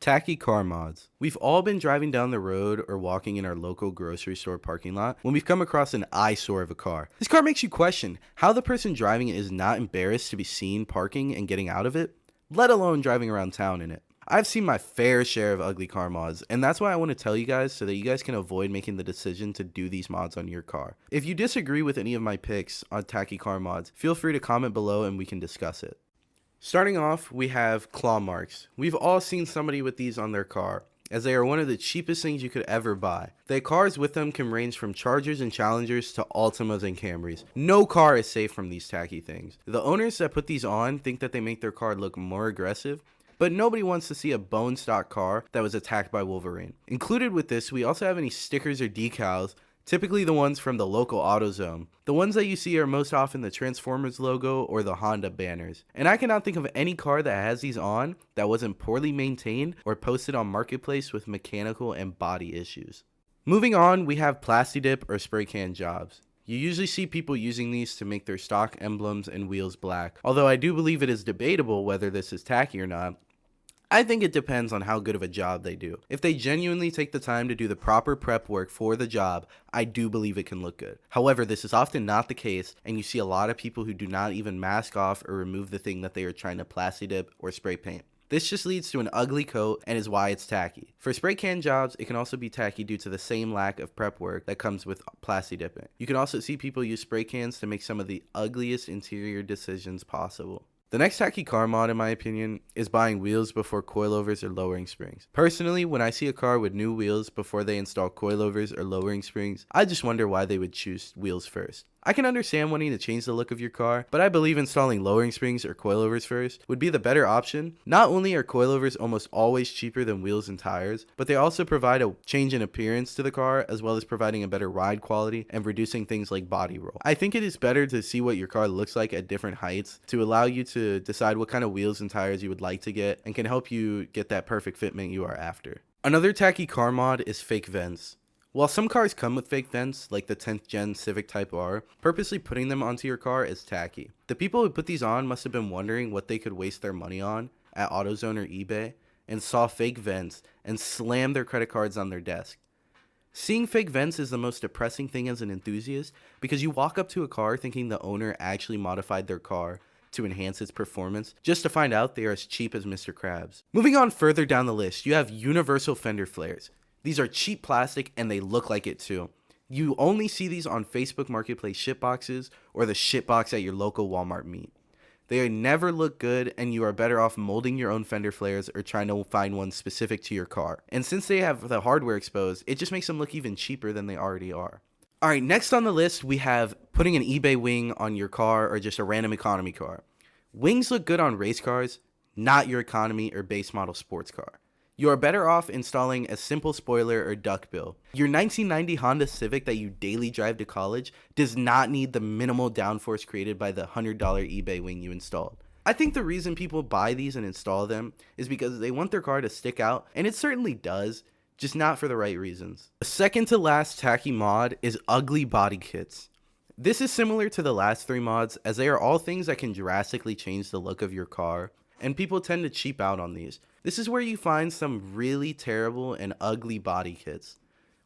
Tacky car mods. We've all been driving down the road or walking in our local grocery store parking lot when we've come across an eyesore of a car. This car makes you question how the person driving it is not embarrassed to be seen parking and getting out of it, let alone driving around town in it. I've seen my fair share of ugly car mods, and that's why I want to tell you guys so that you guys can avoid making the decision to do these mods on your car. If you disagree with any of my picks on tacky car mods, feel free to comment below and we can discuss it. Starting off, we have claw marks. We've all seen somebody with these on their car, as they are one of the cheapest things you could ever buy. The cars with them can range from Chargers and Challengers to Altimas and Camrys. No car is safe from these tacky things. The owners that put these on think that they make their car look more aggressive, but nobody wants to see a bone stock car that was attacked by Wolverine. Included with this, we also have any stickers or decals, typically the ones from the local AutoZone. The ones that you see are most often the Transformers logo or the Honda banners. And I cannot think of any car that has these on that wasn't poorly maintained or posted on Marketplace with mechanical and body issues. Moving on, we have Plastidip or spray can jobs. You usually see people using these to make their stock emblems and wheels black. Although I do believe it is debatable whether this is tacky or not, I think it depends on how good of a job they do. If they genuinely take the time to do the proper prep work for the job, I do believe it can look good. However, this is often not the case, and you see a lot of people who do not even mask off or remove the thing that they are trying to Plastidip or spray paint. This just leads to an ugly coat and is why it's tacky. For spray can jobs, it can also be tacky due to the same lack of prep work that comes with Plastidipping. You can also see people use spray cans to make some of the ugliest interior decisions possible. The next tacky car mod, in my opinion, is buying wheels before coilovers or lowering springs. Personally, when I see a car with new wheels before they install coilovers or lowering springs, I just wonder why they would choose wheels first. I can understand wanting to change the look of your car, but I believe installing lowering springs or coilovers first would be the better option. Not only are coilovers almost always cheaper than wheels and tires, but they also provide a change in appearance to the car as well as providing a better ride quality and reducing things like body roll. I think it is better to see what your car looks like at different heights to allow you to decide what kind of wheels and tires you would like to get and can help you get that perfect fitment you are after. Another tacky car mod is fake vents. While some cars come with fake vents, like the 10th gen Civic Type R, purposely putting them onto your car is tacky. The people who put these on must have been wondering what they could waste their money on at AutoZone or eBay and saw fake vents and slammed their credit cards on their desk. Seeing fake vents is the most depressing thing as an enthusiast because you walk up to a car thinking the owner actually modified their car to enhance its performance, just to find out they are as cheap as Mr. Krabs. Moving on further down the list, you have universal fender flares. These are cheap plastic and they look like it too. You only see these on Facebook Marketplace shitboxes or the shitbox at your local Walmart meet. They never look good and you are better off molding your own fender flares or trying to find one specific to your car. And since they have the hardware exposed, it just makes them look even cheaper than they already are. Alright, next on the list we have putting an eBay wing on your car or just a random economy car. Wings look good on race cars, not your economy or base model sports car. You are better off installing a simple spoiler or duckbill. Your 1990 Honda Civic that you daily drive to college does not need the minimal downforce created by the $100 eBay wing you installed. I think the reason people buy these and install them is because they want their car to stick out, and it certainly does, just not for the right reasons. The second to last tacky mod is ugly body kits. This is similar to the last three mods as they are all things that can drastically change the look of your car, and people tend to cheap out on these. This is where you find some really terrible and ugly body kits.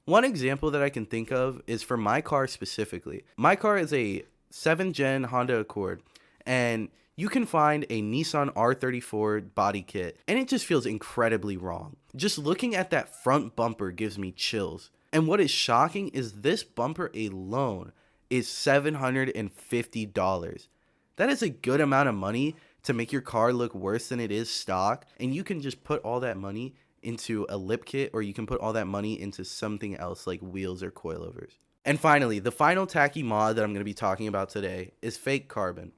One example that I can think of is for my car specifically. My car is a 7th gen Honda Accord, and you can find a Nissan R34 body kit, and it just feels incredibly wrong. Just looking at that front bumper gives me chills. And what is shocking is this bumper alone is $750. That is a good amount of money to make your car look worse than it is stock, and you can just put all that money into a lip kit or you can put all that money into something else like wheels or coilovers. And finally, the final tacky mod that I'm going to be talking about today is fake carbon.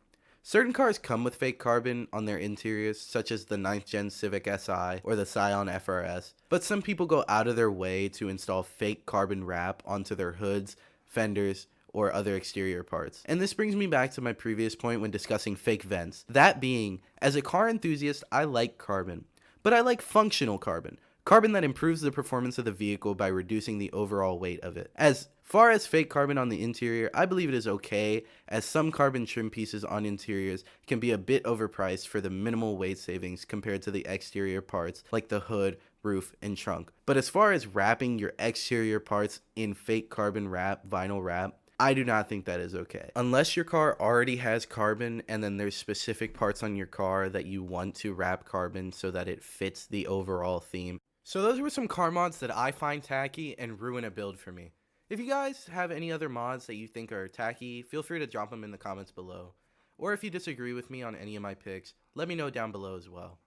Certain cars come with fake carbon on their interiors, such as the 9th gen Civic Si or the Scion FRS, but some people go out of their way to install fake carbon wrap onto their hoods, fenders, or other exterior parts. And this brings me back to my previous point when discussing fake vents. That being, as a car enthusiast, I like carbon, but I like functional carbon. Carbon that improves the performance of the vehicle by reducing the overall weight of it. As far as fake carbon on the interior, I believe it is okay, as some carbon trim pieces on interiors can be a bit overpriced for the minimal weight savings compared to the exterior parts like the hood, roof, and trunk. But as far as wrapping your exterior parts in fake carbon wrap, vinyl wrap, I do not think that is okay. Unless your car already has carbon and then there's specific parts on your car that you want to wrap carbon so that it fits the overall theme. So those were some car mods that I find tacky and ruin a build for me. If you guys have any other mods that you think are tacky, feel free to drop them in the comments below. Or if you disagree with me on any of my picks, let me know down below as well.